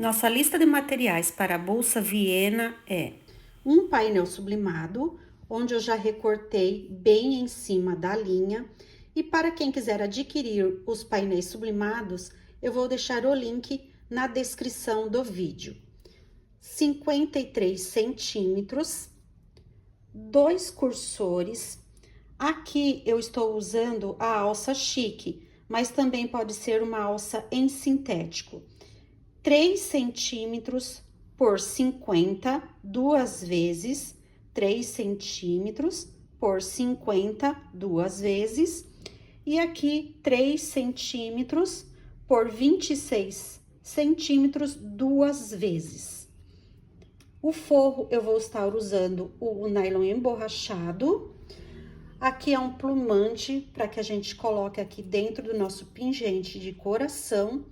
Nossa lista de materiais para a bolsa Viena é um painel sublimado, onde eu já recortei bem em cima da linha. E para quem quiser adquirir os painéis sublimados, eu vou deixar o link na descrição do vídeo. 53 centímetros, 2 cursores. Aqui eu estou usando a alça chique, mas também pode ser uma alça em sintético. 3 centímetros por 50, duas vezes, 3 centímetros por 50, duas vezes. E aqui, 3 centímetros por 26 centímetros, duas vezes. O forro, eu vou estar usando o nylon emborrachado. Aqui é um plumante para que a gente coloque aqui dentro do nosso pingente de coração.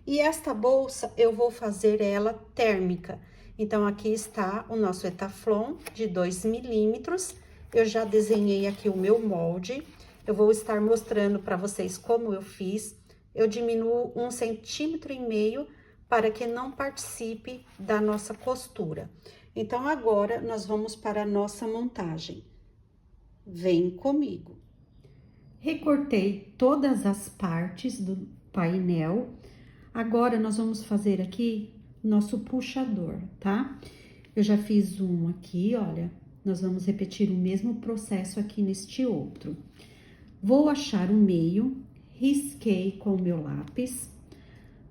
E esta bolsa, eu vou fazer ela térmica. Então, aqui está o nosso etaflon de 2 milímetros. Eu já desenhei aqui o meu molde. Eu vou estar mostrando para vocês como eu fiz. Eu diminuo 1,5 centímetro para que não participe da nossa costura. Então, agora, nós vamos para a nossa montagem. Vem comigo. Recortei todas as partes do painel. Agora, nós vamos fazer aqui nosso puxador, tá? Eu já fiz um aqui, olha. Nós vamos repetir o mesmo processo aqui neste outro. Vou achar o meio, risquei com o meu lápis.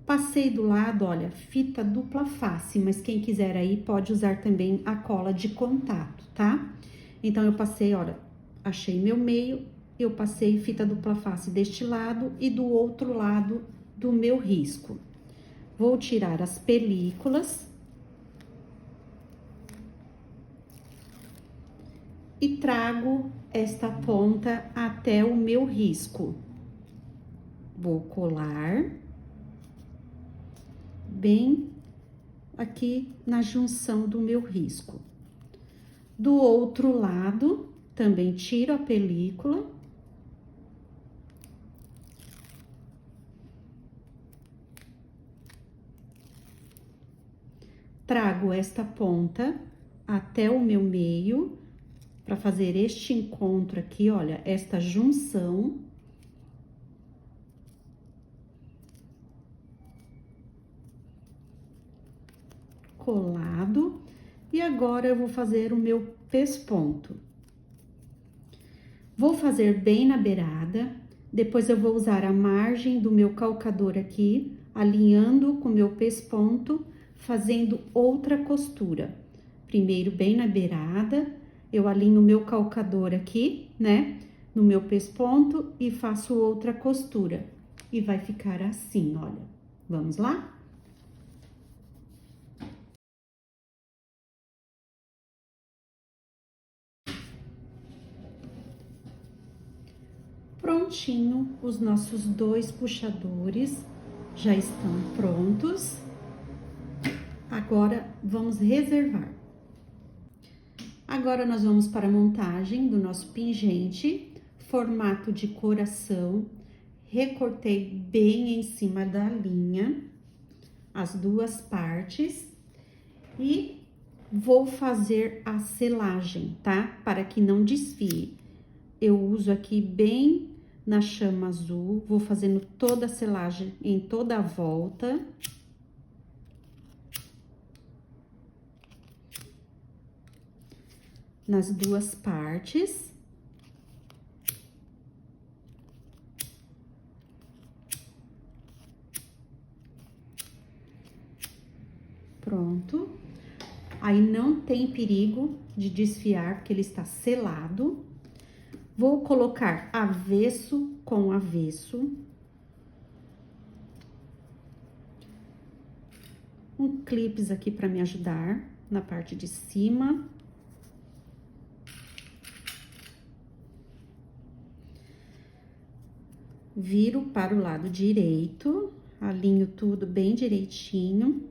Passei do lado, olha, fita dupla face, mas quem quiser aí pode usar também a cola de contato, tá? Então, eu passei, olha, achei meu meio, eu passei fita dupla face deste lado e do outro lado do meu risco. Vou tirar as películas e trago esta ponta até o meu risco. Vou colar bem aqui na junção do meu risco. Do outro lado, também tiro a película. Trago esta ponta até o meu meio, para fazer este encontro aqui, olha, esta junção. Colado. E agora, eu vou fazer o meu pesponto. Vou fazer bem na beirada, depois eu vou usar a margem do meu calcador aqui, alinhando com o meu pesponto, fazendo outra costura. Primeiro, bem na beirada, eu alinho o meu calcador aqui, né, no meu pesponto e faço outra costura. E vai ficar assim, olha. Vamos lá? Prontinho, os nossos 2 puxadores já estão prontos. Agora, vamos reservar. Agora, nós vamos para a montagem do nosso pingente, formato de coração. Recortei bem em cima da linha, as duas partes. E vou fazer a selagem, tá? Para que não desfie. Eu uso aqui bem na chama azul, vou fazendo toda a selagem em toda a volta. Nas duas partes. Pronto. Aí não tem perigo de desfiar, porque ele está selado. Vou colocar avesso com avesso. Um clips aqui para me ajudar na parte de cima. Viro para o lado direito, alinho tudo bem direitinho.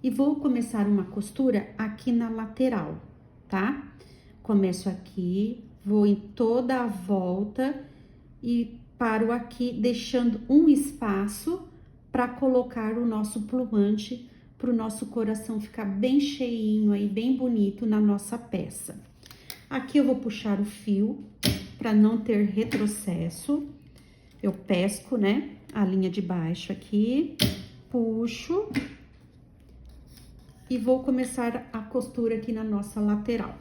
E vou começar uma costura aqui na lateral, tá? Começo aqui, vou em toda a volta e paro aqui, deixando um espaço para colocar o nosso plumante para o nosso coração ficar bem cheinho aí, bem bonito na nossa peça. Aqui eu vou puxar o fio para não ter retrocesso. Eu pesco, né, a linha de baixo aqui, puxo e vou começar a costura aqui na nossa lateral.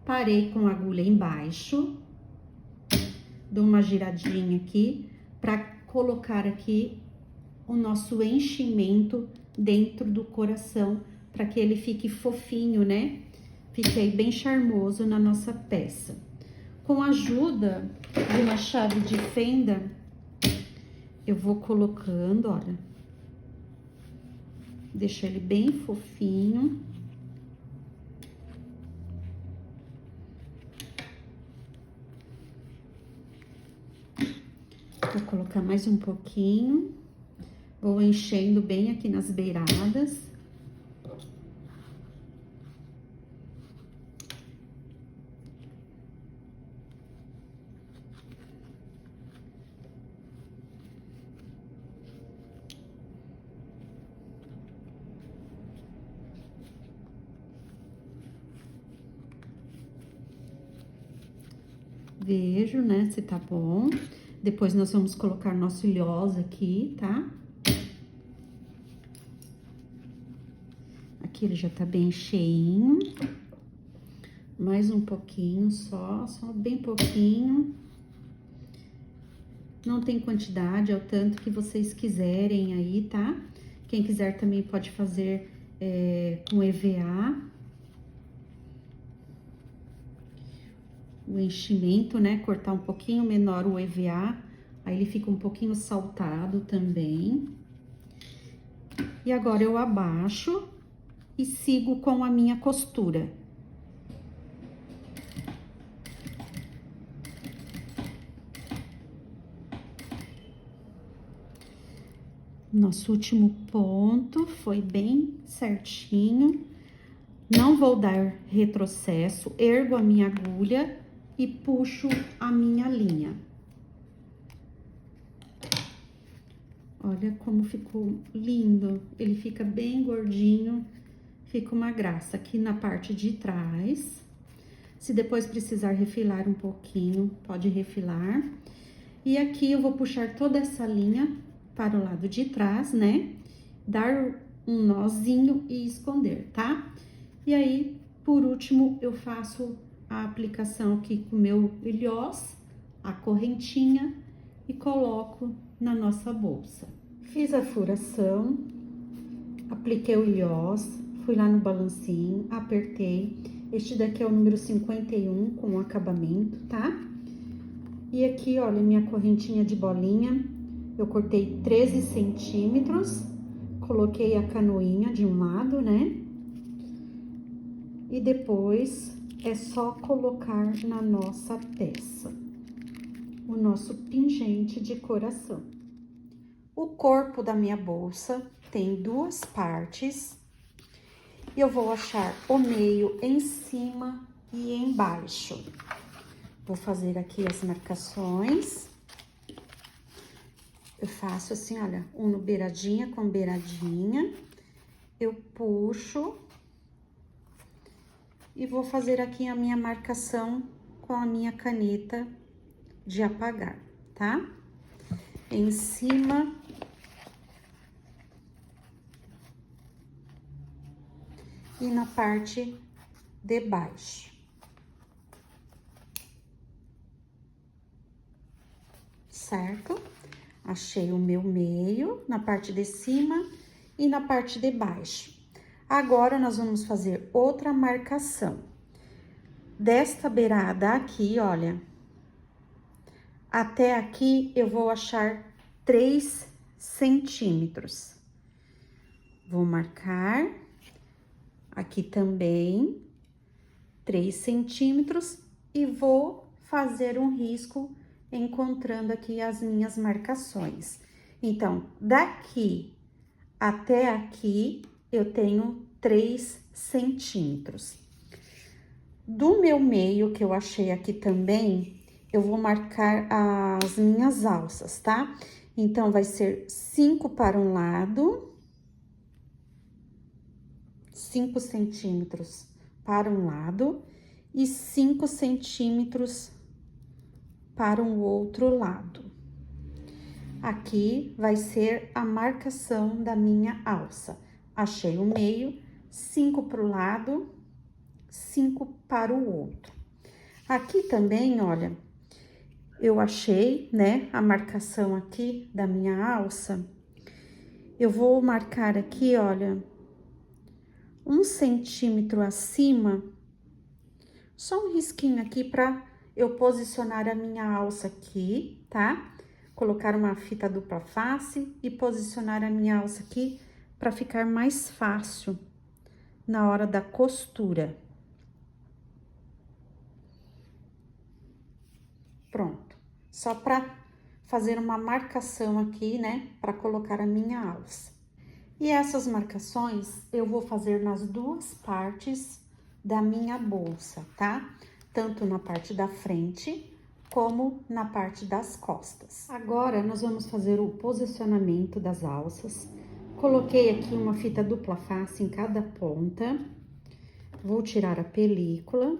Parei com a agulha embaixo, dou uma giradinha aqui para colocar aqui o nosso enchimento dentro do coração, para que ele fique fofinho, né? Fique aí bem charmoso na nossa peça. Com a ajuda de uma chave de fenda, eu vou colocando, olha. Deixa ele bem fofinho. Vou colocar mais um pouquinho. Vou enchendo bem aqui nas beiradas. Vejo, né, se tá bom. Depois nós vamos colocar nosso ilhós aqui, tá? Aqui ele já tá bem cheinho. Mais um pouquinho só bem pouquinho. Não tem quantidade, é o tanto que vocês quiserem aí, tá? Quem quiser também pode fazer com EVA. O enchimento, né? Cortar um pouquinho menor o EVA, aí ele fica um pouquinho saltado também. E agora eu abaixo e sigo com a minha costura. Nosso último ponto foi bem certinho. Não vou dar retrocesso, ergo a minha agulha e puxo a minha linha. Olha como ficou lindo, ele fica bem gordinho, fica uma graça. Aqui na parte de trás, se depois precisar refilar um pouquinho, pode refilar. E aqui eu vou puxar toda essa linha para o lado de trás, né? Dar um nozinho e esconder, tá? E aí, por último, eu faço a aplicação aqui com o meu ilhós, a correntinha, e coloco na nossa bolsa. Fiz a furação, apliquei o ilhós, fui lá no balancinho, apertei. Este daqui é o número 51 com o acabamento, tá? E aqui, olha, minha correntinha de bolinha, eu cortei 13 centímetros, coloquei a canoinha de um lado, né? E depois é só colocar na nossa peça o nosso pingente de coração. O corpo da minha bolsa tem duas partes. Eu vou achar o meio em cima e embaixo. Vou fazer aqui as marcações. Eu faço assim, olha, uno beiradinha com beiradinha. Eu puxo e vou fazer aqui a minha marcação com a minha caneta de apagar, tá? Em cima e na parte de baixo. Certo? Achei o meu meio na parte de cima e na parte de baixo. Agora, nós vamos fazer outra marcação. Desta beirada aqui, olha, até aqui eu vou achar 3 centímetros. Vou marcar aqui também 3 centímetros e vou fazer um risco encontrando aqui as minhas marcações. Então, daqui até aqui eu tenho 3 centímetros. Do meu meio, que eu achei aqui também, eu vou marcar as minhas alças, tá? Então, vai ser 5 para um lado, 5 centímetros para um lado e 5 centímetros para um outro lado. Aqui vai ser a marcação da minha alça. Achei o meio, 5 para o lado, 5 para o outro. Aqui também, olha, eu achei, né, a marcação aqui da minha alça. Eu vou marcar aqui, olha, 1 centímetro acima, só um risquinho aqui para eu posicionar a minha alça aqui, tá? Colocar uma fita dupla face e posicionar a minha alça aqui para ficar mais fácil na hora da costura. Pronto. Só para fazer uma marcação aqui, né, para colocar a minha alça. E essas marcações eu vou fazer nas duas partes da minha bolsa, tá? Tanto na parte da frente como na parte das costas. Agora, nós vamos fazer o posicionamento das alças. Coloquei aqui uma fita dupla face em cada ponta. Vou tirar a película.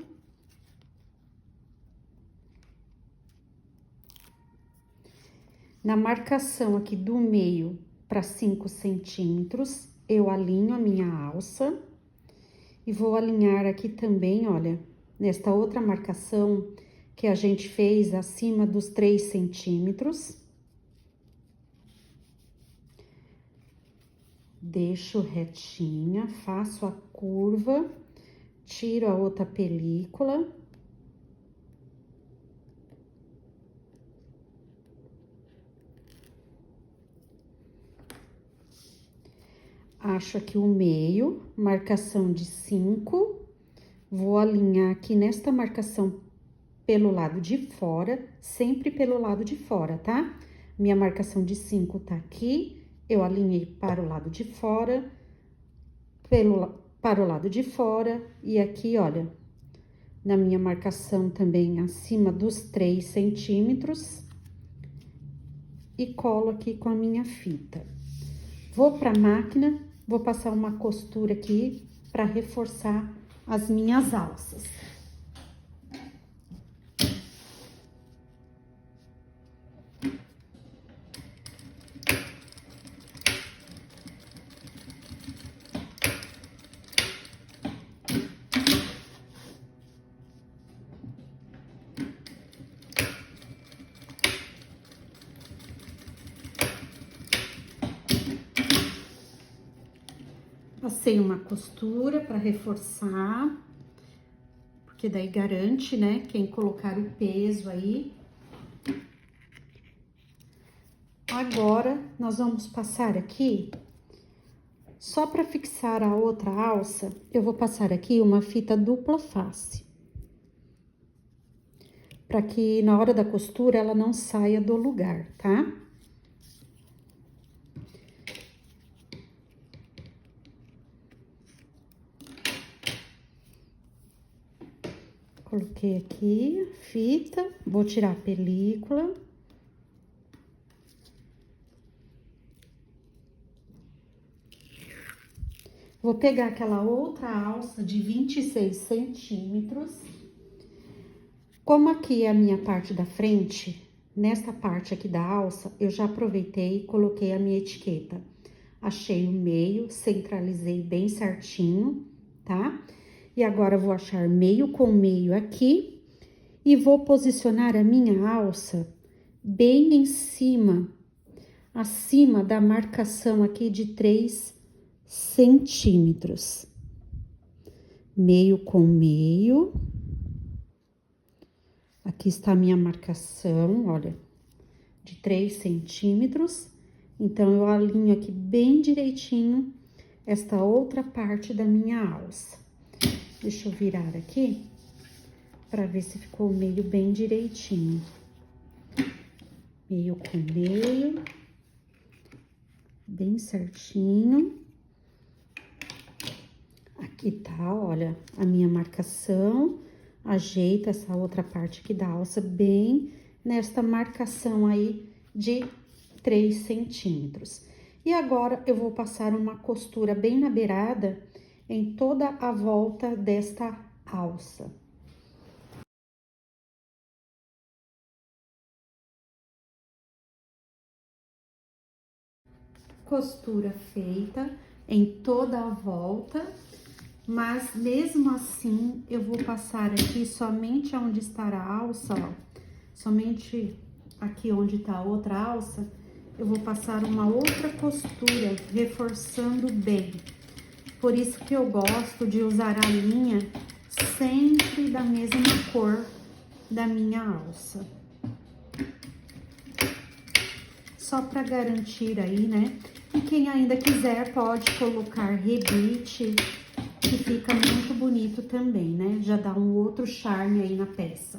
Na marcação aqui do meio para 5 centímetros, eu alinho a minha alça. E vou alinhar aqui também, olha, nesta outra marcação que a gente fez acima dos 3 centímetros. Deixo retinha, faço a curva, tiro a outra película. Acho aqui o meio, marcação de 5. Vou alinhar aqui nesta marcação pelo lado de fora, sempre pelo lado de fora, tá? Minha marcação de 5 tá aqui, eu alinhei para o lado de fora, para o lado de fora, e aqui, olha, na minha marcação também acima dos 3 centímetros, e colo aqui com a minha fita. Vou pra máquina, vou passar uma costura aqui para reforçar as minhas alças. Passei uma costura para reforçar, porque daí garante, né, quem colocar o peso aí. Agora, nós vamos passar aqui, só para fixar a outra alça, eu vou passar aqui uma fita dupla face. Para que na hora da costura ela não saia do lugar, tá? Coloquei aqui a fita, vou tirar a película. Vou pegar aquela outra alça de 26 centímetros. Como aqui é a minha parte da frente, nessa parte aqui da alça, eu já aproveitei e coloquei a minha etiqueta. Achei o meio, centralizei bem certinho, tá? E agora, eu vou achar meio com meio aqui e vou posicionar a minha alça bem em cima, acima da marcação aqui de 3 centímetros. Meio com meio. Aqui está a minha marcação, olha, de 3 centímetros. Então, eu alinho aqui bem direitinho esta outra parte da minha alça. Deixa eu virar aqui, para ver se ficou o meio bem direitinho. Meio com meio, bem certinho. Aqui tá, olha, a minha marcação. ajeita essa outra parte aqui da alça bem nesta marcação aí de 3 centímetros. E agora, eu vou passar uma costura bem na beirada em toda a volta desta alça. Costura feita em toda a volta, mas mesmo assim, eu vou passar aqui somente onde está a alça, ó. Somente aqui onde tá a outra alça, eu vou passar uma outra costura, reforçando bem. Por isso que eu gosto de usar a linha sempre da mesma cor da minha alça. Só para garantir aí, né? E quem ainda quiser pode colocar rebite, que fica muito bonito também, né? Já dá um outro charme aí na peça.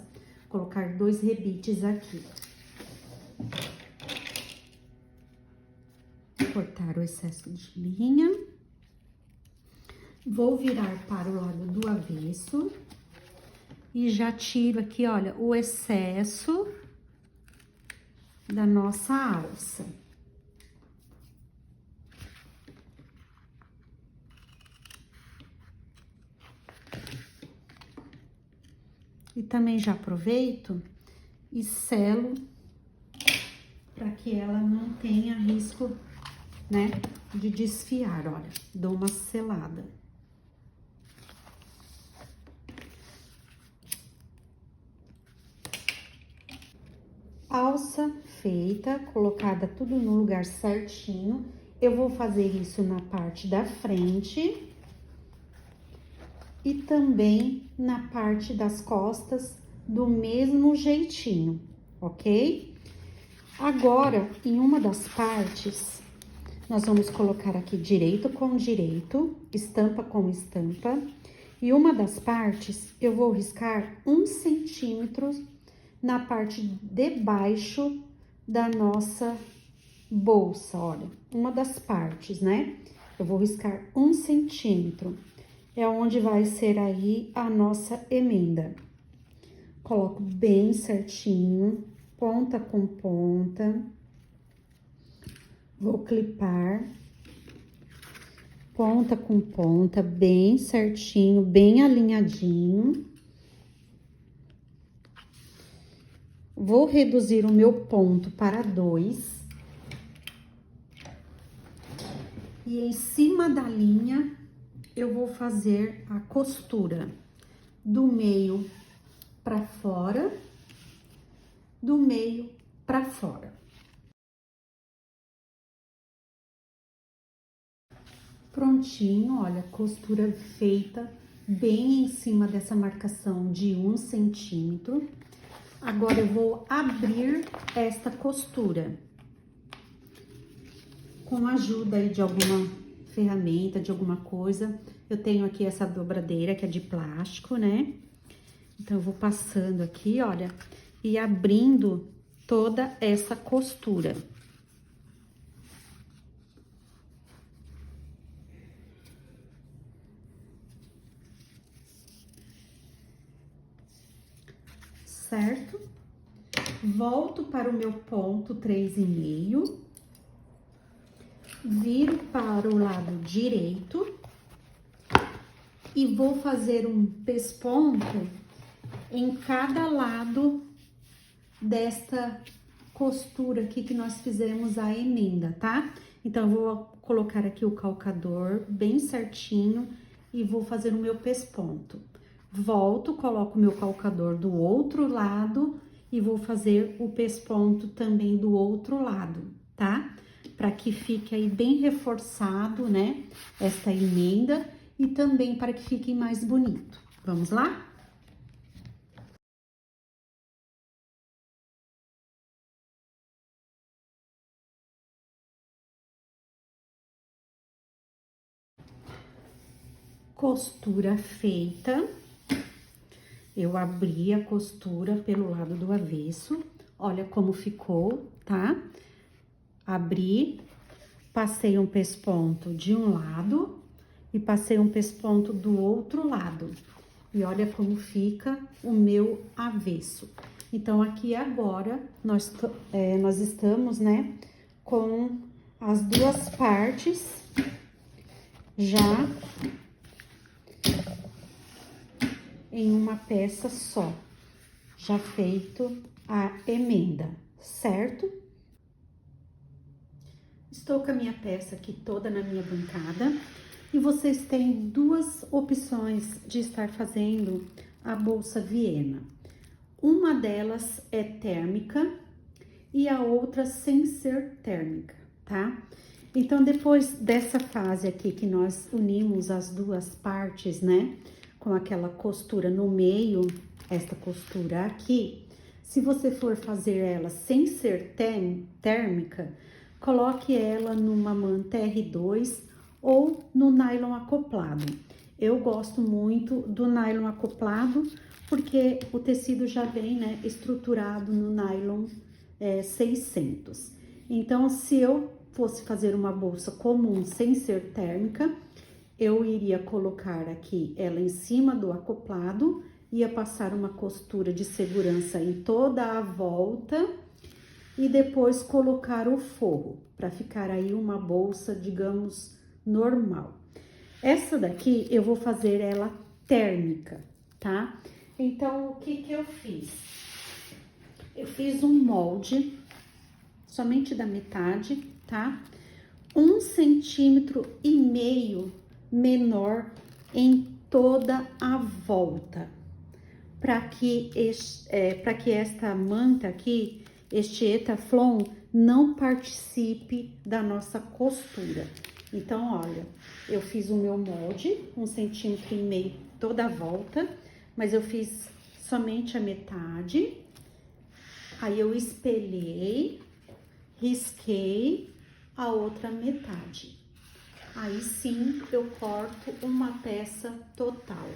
Vou colocar 2 rebites aqui. Cortar o excesso de linha. Vou virar para o lado do avesso. E já tiro aqui, olha, o excesso da nossa alça. E também já aproveito e selo para que ela não tenha risco, né, de desfiar, olha. Dou uma selada. Alça feita, colocada tudo no lugar certinho. Eu vou fazer isso na parte da frente e também na parte das costas do mesmo jeitinho, ok? Agora, em uma das partes, nós vamos colocar aqui direito com direito, estampa com estampa. E uma das partes, eu vou riscar 1 centímetro na parte de baixo da nossa bolsa, olha. Uma das partes, né? Eu vou riscar 1 centímetro. É onde vai ser aí a nossa emenda. Coloco bem certinho, ponta com ponta. Vou clipar. Ponta com ponta, bem certinho, bem alinhadinho. Vou reduzir o meu ponto para 2. E em cima da linha, eu vou fazer a costura do meio para fora, do meio para fora. Prontinho, olha, costura feita bem em cima dessa marcação de 1 centímetro. Agora, eu vou abrir esta costura com a ajuda aí de alguma ferramenta, de alguma coisa. Eu tenho aqui essa dobradeira que é de plástico, né? Então, eu vou passando aqui, olha, e abrindo toda essa costura. Certo? Volto para o meu ponto 3,5. Viro para o lado direito. E vou fazer um pesponto em cada lado desta costura aqui que nós fizemos a emenda, tá? Então, eu vou colocar aqui o calcador bem certinho e vou fazer o meu pesponto. Volto, coloco o meu calcador do outro lado e vou fazer o pesponto também do outro lado, tá? Para que fique aí bem reforçado, né? Esta emenda e também para que fique mais bonito. Vamos lá? Costura feita. Eu abri a costura pelo lado do avesso. Olha como ficou, tá? Abri, passei um pesponto de um lado e passei um pesponto do outro lado. E olha como fica o meu avesso. Então, aqui agora, nós estamos, né, com as duas partes já em uma peça só, já feito a emenda, certo? Estou com a minha peça aqui toda na minha bancada e vocês têm duas opções de estar fazendo a bolsa Viena. Uma delas é térmica e a outra sem ser térmica, tá? Então, depois dessa fase aqui que nós unimos as duas partes, né? Com aquela costura no meio, esta costura aqui, se você for fazer ela sem ser térmica, coloque ela numa manta R2 ou no nylon acoplado. Eu gosto muito do nylon acoplado, porque o tecido já vem, né, estruturado no nylon 600. Então, se eu fosse fazer uma bolsa comum sem ser térmica, eu iria colocar aqui ela em cima do acoplado, ia passar uma costura de segurança em toda a volta e depois colocar o forro, para ficar aí uma bolsa, digamos, normal. Essa daqui eu vou fazer ela térmica, tá? Então, o que eu fiz? Eu fiz um molde, somente da metade, tá? 1,5 cm menor em toda a volta, para que esta manta aqui, este etaflon, não participe da nossa costura. Então, olha, eu fiz o meu molde, 1,5 cm toda a volta, mas eu fiz somente a metade. Aí eu espelhei, risquei a outra metade. Aí sim eu corto uma peça total,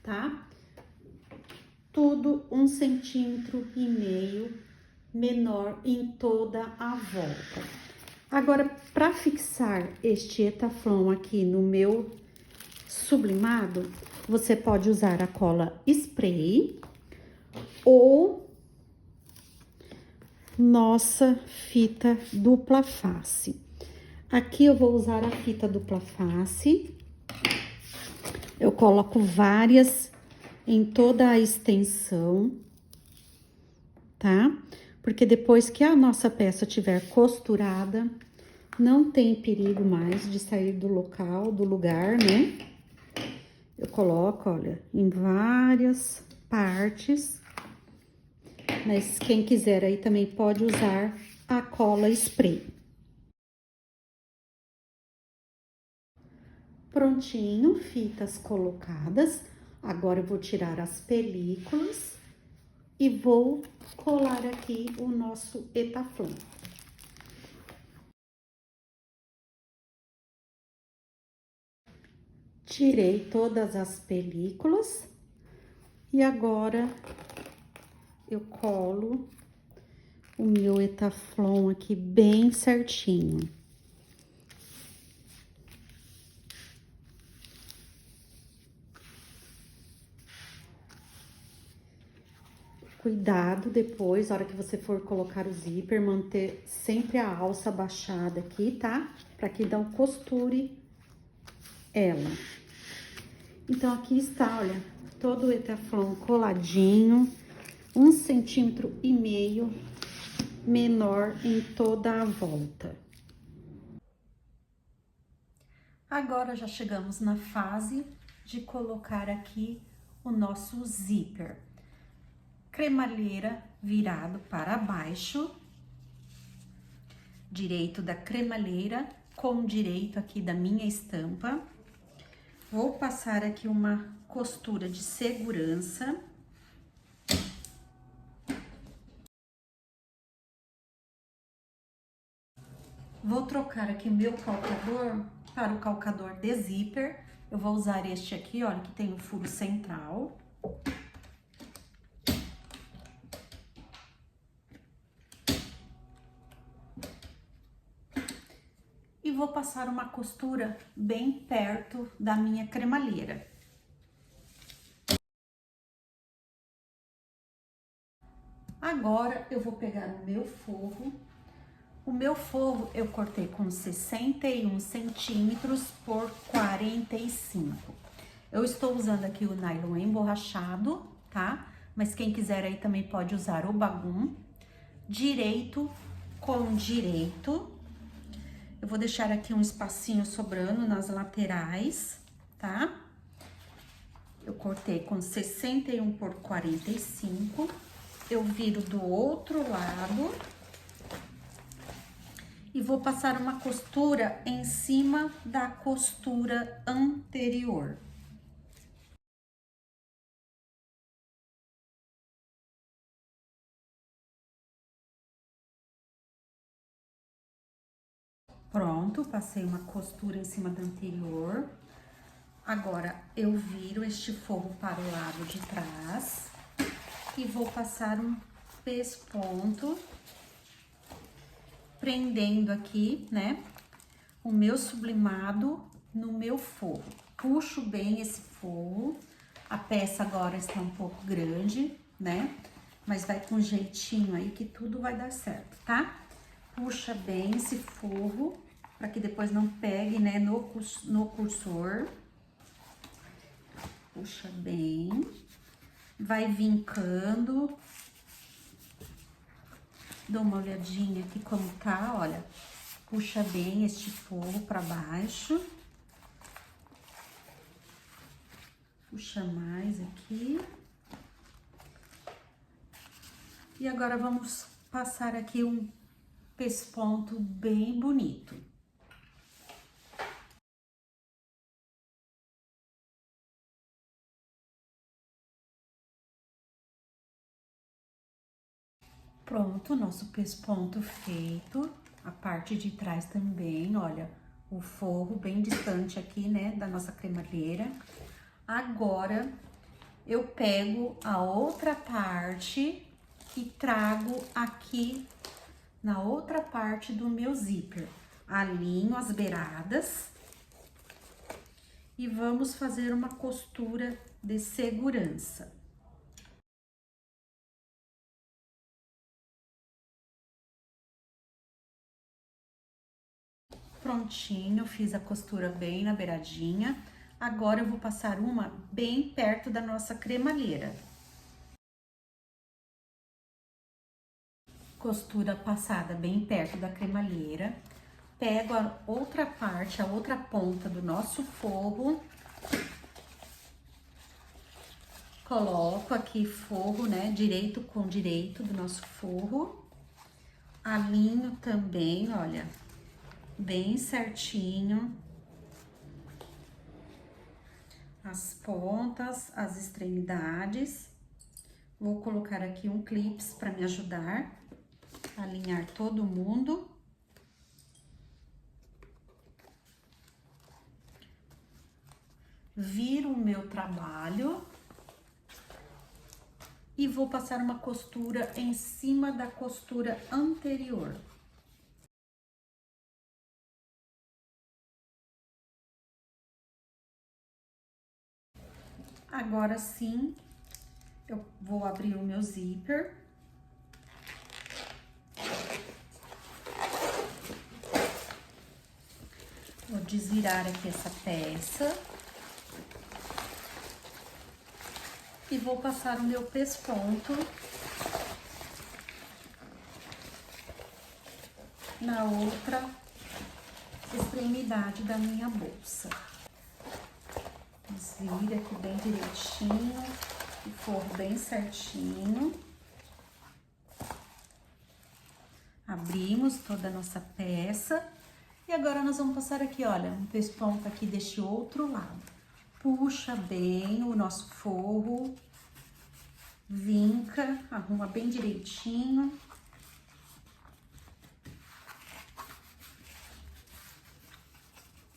tá? Tudo 1,5 cm menor em toda a volta. Agora, para fixar este etaflon aqui no meu sublimado, você pode usar a cola spray ou nossa fita dupla face. Aqui eu vou usar a fita dupla face. Eu coloco várias em toda a extensão, tá? Porque depois que a nossa peça tiver costurada, não tem perigo mais de sair do local, do lugar, né? Eu coloco, olha, em várias partes. Mas quem quiser aí também pode usar a cola spray. Prontinho, fitas colocadas. Agora eu vou tirar as películas e vou colar aqui o nosso etaflon. Tirei todas as películas e agora eu colo o meu etaflon aqui bem certinho. Cuidado depois, na hora que você for colocar o zíper, manter sempre a alça baixada aqui, tá? Pra que não costure ela. Então, aqui está, olha, todo o etaflon coladinho, 1,5 cm menor em toda a volta. Agora, já chegamos na fase de colocar aqui o nosso zíper. Cremalheira virado para baixo, direito da cremalheira com direito aqui da minha estampa. Vou passar aqui uma costura de segurança. Vou trocar aqui o meu calcador para o calcador de zíper. Eu vou usar este aqui, olha, que tem o furo central. E vou passar uma costura bem perto da minha cremalheira. Agora eu vou pegar o meu forro. O meu forro eu cortei com 61 centímetros por 45. Eu estou usando aqui o nylon emborrachado, tá? Mas quem quiser aí também pode usar o bagum. Direito com direito. Eu vou deixar aqui um espacinho sobrando nas laterais, tá? Eu cortei com 61 por 45. Eu viro do outro lado. E vou passar uma costura em cima da costura anterior. Pronto, passei uma costura em cima da anterior. Agora, eu viro este forro para o lado de trás e vou passar um pesponto, prendendo aqui, né, o meu sublimado no meu forro. Puxo bem esse forro, a peça agora está um pouco grande, né, mas vai com jeitinho aí que tudo vai dar certo, tá? Puxa bem esse forro, para que depois não pegue, né, no cursor. Puxa bem, vai vincando. Dou uma olhadinha aqui como tá, olha. Puxa bem este forro para baixo. Puxa mais aqui. E agora vamos passar aqui um pesponto bem bonito. Pronto, nosso pesponto feito. A parte de trás também, olha, o forro bem distante aqui, né, da nossa cremalheira. Agora, eu pego a outra parte e trago aqui na outra parte do meu zíper. Alinho as beiradas e vamos fazer uma costura de segurança. Prontinho, fiz a costura bem na beiradinha. Agora eu vou passar uma bem perto da nossa cremalheira. Costura passada bem perto da cremalheira. Pego a outra parte, a outra ponta do nosso forro. Coloco aqui forro, né, direito com direito do nosso forro. Alinho também, olha, bem certinho. As pontas, as extremidades. Vou colocar aqui um clips para me ajudar a alinhar todo mundo. Viro o meu trabalho e vou passar uma costura em cima da costura anterior. Agora sim, eu vou abrir o meu zíper. Vou desvirar aqui essa peça. E vou passar o meu pesponto na outra extremidade da minha bolsa. Desvira aqui bem direitinho, o forro bem certinho. Abrimos toda a nossa peça. E agora nós vamos passar aqui, olha, um pesponto aqui deste outro lado. Puxa bem o nosso forro, vinca, arruma bem direitinho.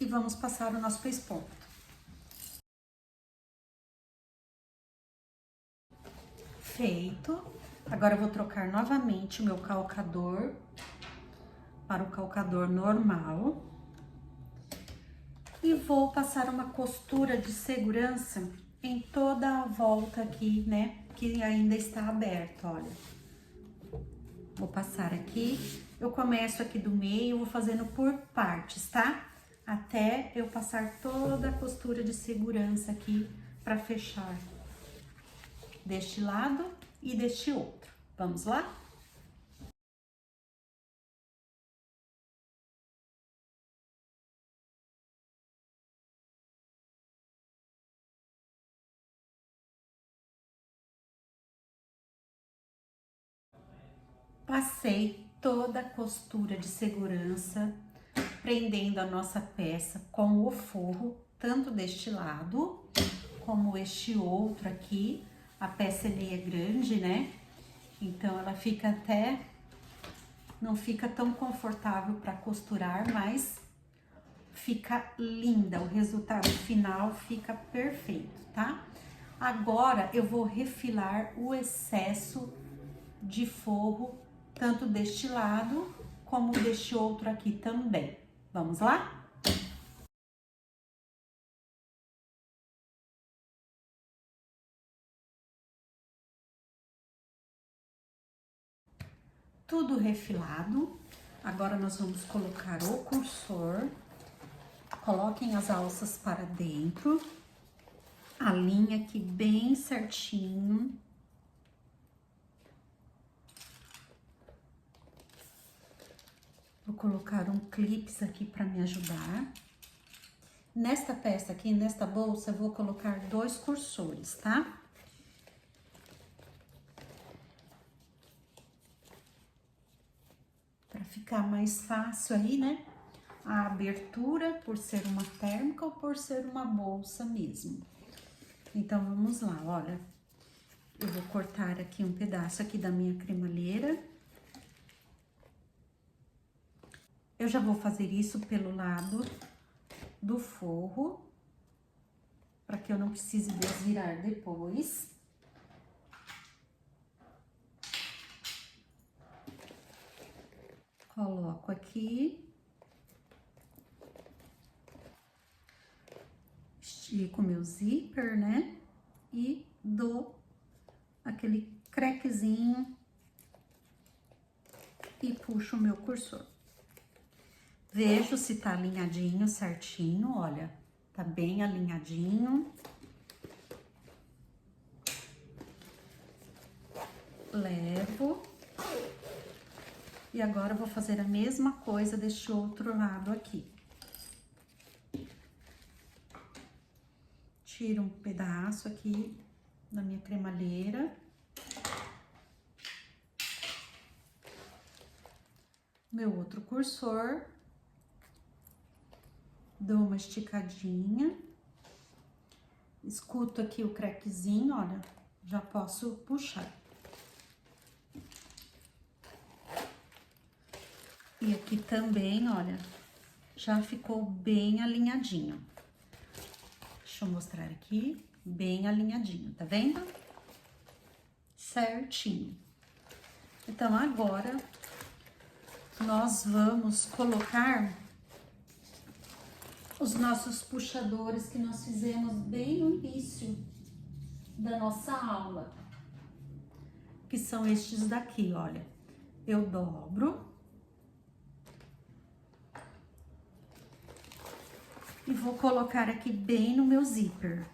E vamos passar o nosso pesponto. Feito. Agora eu vou trocar novamente o meu calcador para o calcador normal. E vou passar uma costura de segurança em toda a volta aqui, né, que ainda está aberta, olha. Vou passar aqui, eu começo aqui do meio, vou fazendo por partes, tá? Até eu passar toda a costura de segurança aqui pra fechar deste lado e deste outro. Vamos lá? Passei toda a costura de segurança, prendendo a nossa peça com o forro, tanto deste lado, como este outro aqui. A peça é meia grande, né? Então, ela fica até... não fica tão confortável para costurar, mas fica linda. O resultado final fica perfeito, tá? Agora, eu vou refilar o excesso de forro, tanto deste lado, como deste outro aqui também. Vamos lá? Tudo refilado. Agora, nós vamos colocar o cursor. Coloquem as alças para dentro. A linha aqui bem certinho. Vou colocar um clips aqui para me ajudar. Nesta peça aqui, nesta bolsa, eu vou colocar 2 cursores, tá? Para ficar mais fácil aí, né? A abertura, por ser uma térmica ou por ser uma bolsa mesmo. Então, vamos lá, olha. Eu vou cortar aqui um pedaço aqui da minha cremalheira. Eu já vou fazer isso pelo lado do forro, para que eu não precise desvirar depois. Coloco aqui. Estico meu zíper, né? E dou aquele crequezinho e puxo o meu cursor. Vejo se tá alinhadinho certinho, olha, tá bem alinhadinho. Levo. E agora eu vou fazer a mesma coisa deste outro lado aqui. Tiro um pedaço aqui da minha cremalheira. Meu outro cursor. Dou uma esticadinha. Escuto aqui o crequezinho, olha, já posso puxar. E aqui também, olha, já ficou bem alinhadinho. Deixa eu mostrar aqui, bem alinhadinho, tá vendo? Certinho. Então, agora, nós vamos colocar os nossos puxadores que nós fizemos bem no início da nossa aula. Que são estes daqui, olha. Eu dobro. E vou colocar aqui bem no meu zíper.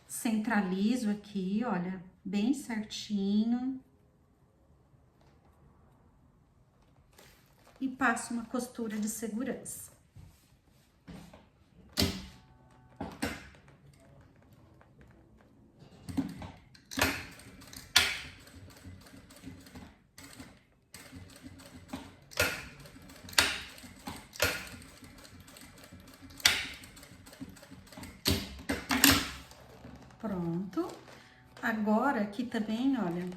Centralizo aqui, olha, bem certinho. E passo uma costura de segurança. Pronto. Agora, aqui também, olha,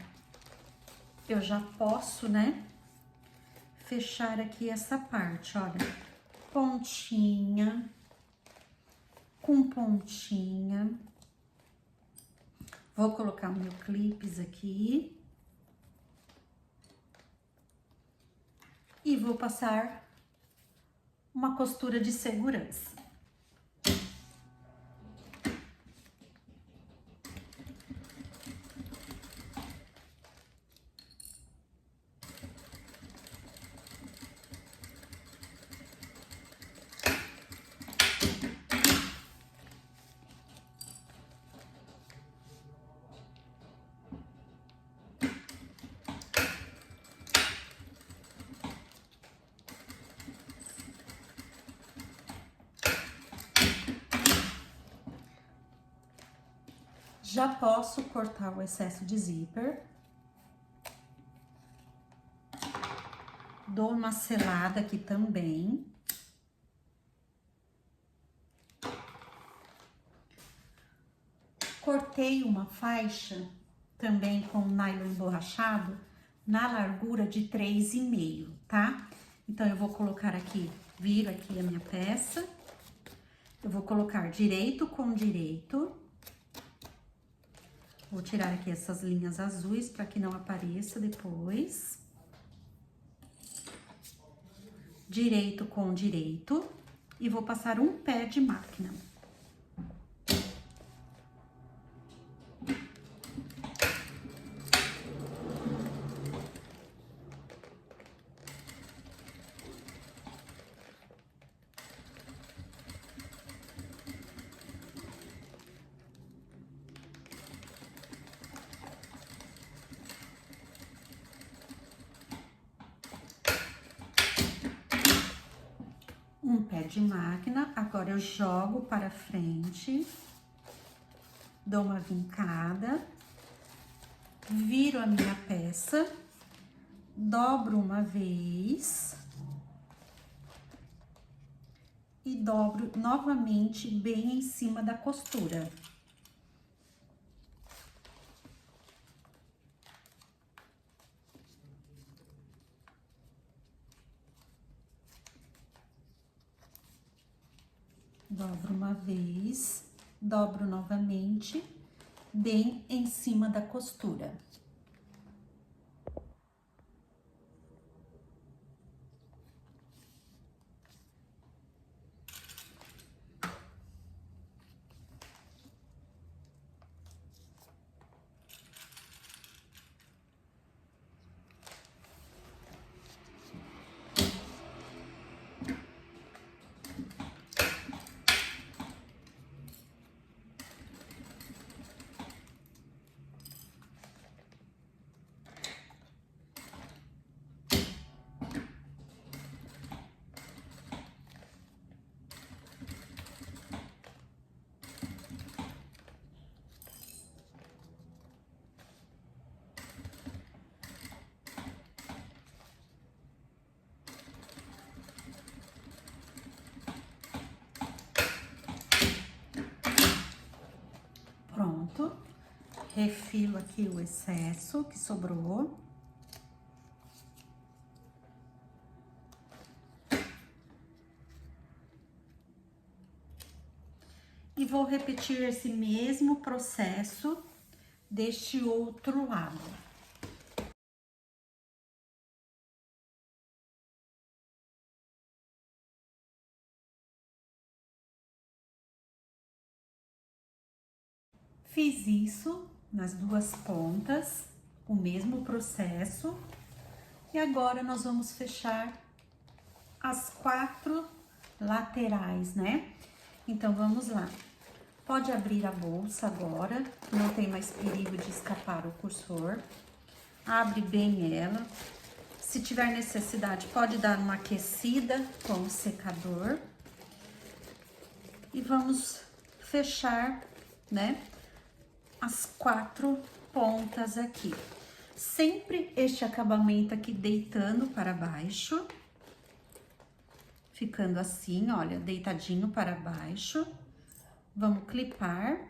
eu já posso, né, fechar aqui essa parte, olha, pontinha, com pontinha. Vou colocar o meu clips aqui. E vou passar uma costura de segurança. Já posso cortar o excesso de zíper. Dou uma selada aqui também. Cortei uma faixa também com nylon emborrachado na largura de 3,5, tá? Então, eu vou colocar aqui, viro aqui a minha peça. Eu vou colocar direito com direito. Vou tirar aqui essas linhas azuis para que não apareça depois. Direito com direito. E vou passar um pé de máquina. Um pé de máquina, agora eu jogo para frente, dou uma vincada, viro a minha peça, dobro uma vez e dobro novamente bem em cima da costura. Dobro uma vez, dobro novamente, bem em cima da costura. Pronto, refilo aqui o excesso que sobrou. E vou repetir esse mesmo processo deste outro lado. Fiz isso nas duas pontas, o mesmo processo. E agora, nós vamos fechar as 4 laterais, né? Então, vamos lá. Pode abrir a bolsa agora, não tem mais perigo de escapar o cursor. Abre bem ela. Se tiver necessidade, pode dar uma aquecida com o secador. E vamos fechar, né? As 4 pontas aqui. Sempre este acabamento aqui deitando para baixo. Ficando assim, olha, deitadinho para baixo. Vamos clipar.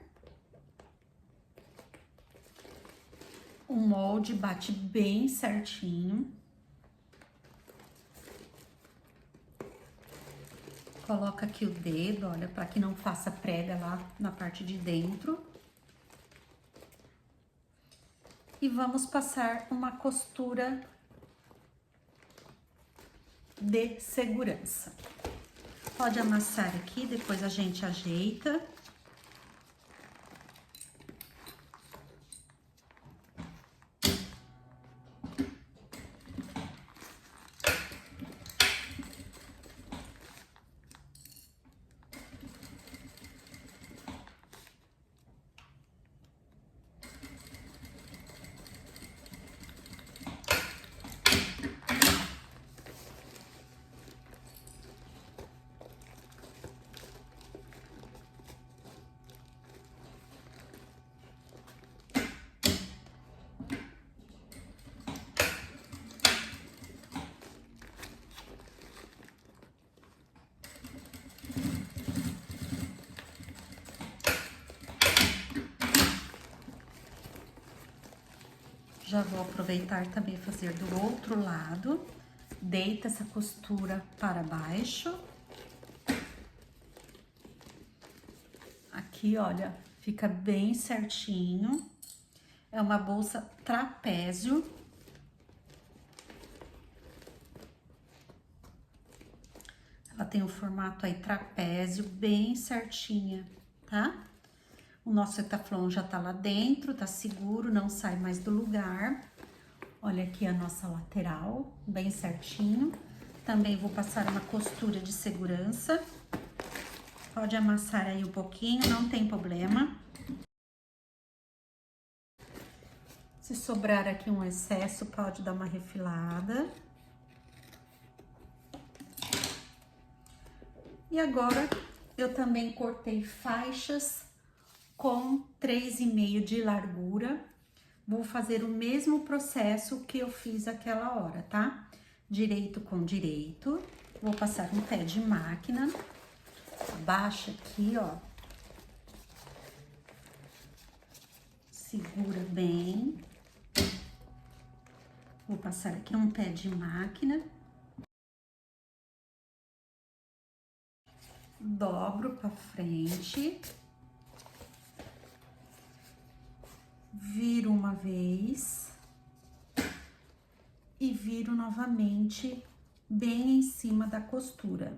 O molde bate bem certinho. Coloca aqui o dedo, olha, para que não faça prega lá na parte de dentro. E vamos passar uma costura de segurança. Pode amassar aqui, depois a gente ajeita. Já vou aproveitar também fazer do outro lado. Deita essa costura para baixo. Aqui, olha, fica bem certinho. É uma bolsa trapézio. Ela tem o formato aí trapézio, bem certinha, tá? O nosso etaflon já tá lá dentro, tá seguro, não sai mais do lugar. Olha aqui a nossa lateral, bem certinho. Também vou passar uma costura de segurança. Pode amassar aí um pouquinho, não tem problema. Se sobrar aqui um excesso, pode dar uma refilada. E agora, eu também cortei faixas com 3,5 de largura. Vou fazer o mesmo processo que eu fiz aquela hora, tá? Direito com direito. Vou passar um pé de máquina. Abaixa aqui, ó. Segura bem. Vou passar aqui um pé de máquina. Dobro pra frente. Viro uma vez. E viro novamente bem em cima da costura.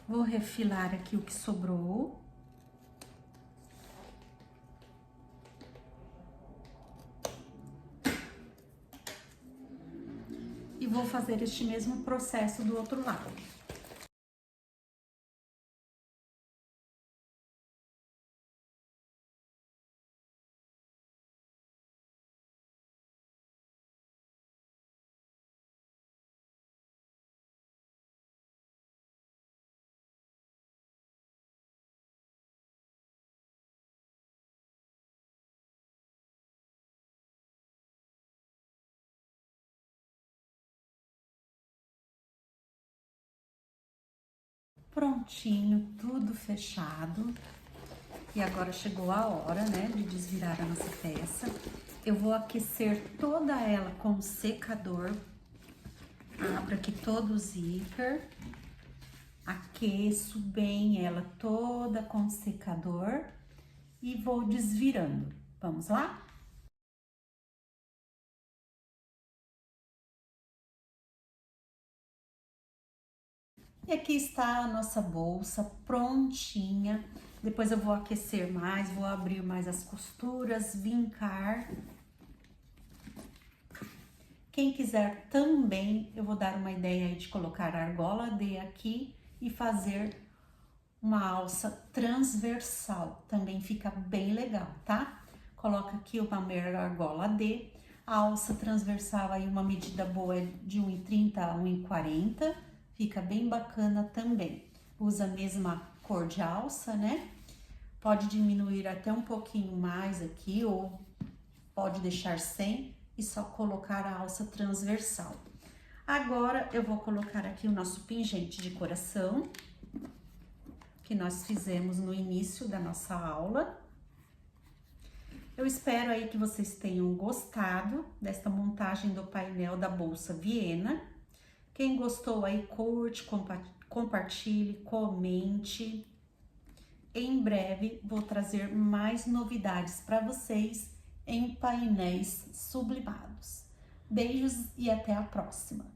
Vou refilar aqui o que sobrou. E vou fazer este mesmo processo do outro lado. Prontinho, tudo fechado. E agora chegou a hora, né, de desvirar a nossa peça. Eu vou aquecer toda ela com o secador. Abro aqui todo o zíper. Aqueço bem ela toda com o secador. E vou desvirando. Vamos lá? E aqui está a nossa bolsa prontinha. Depois eu vou aquecer mais, vou abrir mais as costuras, vincar. Quem quiser também, eu vou dar uma ideia aí de colocar a argola D aqui e fazer uma alça transversal. Também fica bem legal, tá? Coloca aqui uma meia argola D, a alça transversal aí uma medida boa é de 1,30 a 1,40. Fica bem bacana também. Usa a mesma cor de alça, né? Pode diminuir até um pouquinho mais aqui, ou pode deixar sem e só colocar a alça transversal. Agora, eu vou colocar aqui o nosso pingente de coração, que nós fizemos no início da nossa aula. Eu espero aí que vocês tenham gostado desta montagem do painel da bolsa Viena. Quem gostou aí, curte, compartilhe, comente. Em breve vou trazer mais novidades para vocês em painéis sublimados. Beijos e até a próxima!